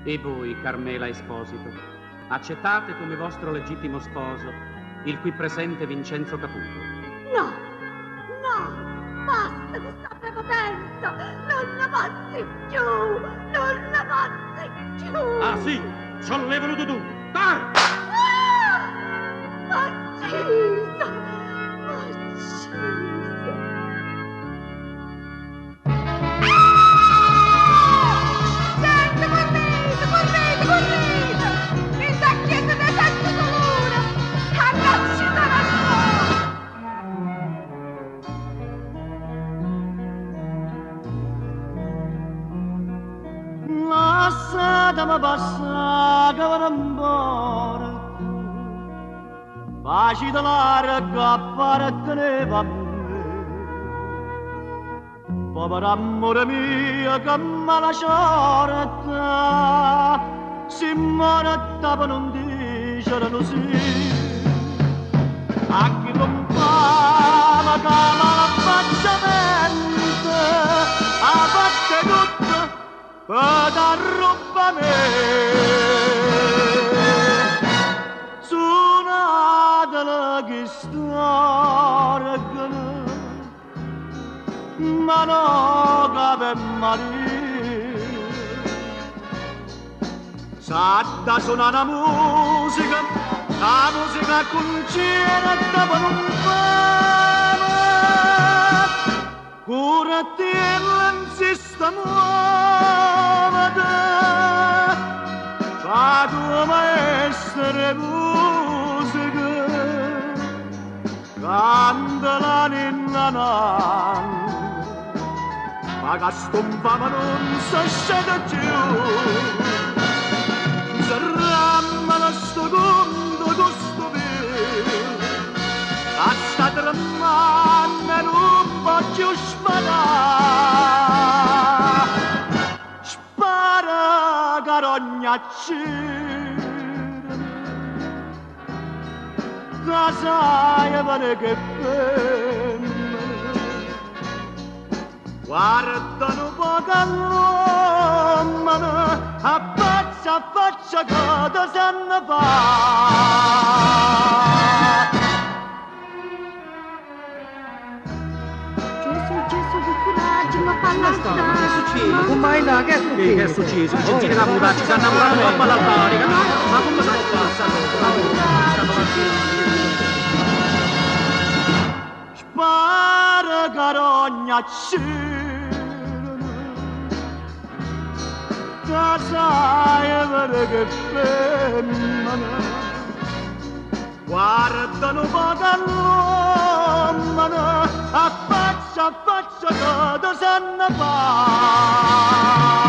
E voi, Carmela Esposito, accettate come vostro legittimo sposo il qui presente Vincenzo Caputo? No, no, basta questa prepotenza, non la passi più, non la passi più. Ah sì, sollevalo tu, dai! Ucciso, ucciso. Lasciatemi passare che vado ancora facile larga apparteneva a me povera amore mio che mi lasciata si morta per non dicere così a chi non fa la cama la faccia mente a parte tutto per dar roba a me suonatela che storgano ma no che per morire satta suona la musica concerta per un fame curati l'insista muovete fa tua maestra musica canta la ninna ma che stompava non si scende più si rammana sto conto questo vero a sta tremando non può più sparare spara carogna c'era sai pare che femmina guardano poco all'uomo a faccia che ti sanno fare Gesù, che coraggio, ma parla Che è successo? Come là? Che è successo? I gentili Caputo ci stanno innamorando troppo all'altare, ma come sono passato? spara carogna c'era sai vero che femmina guardano poco all'uomo a faccia che ti sanno fare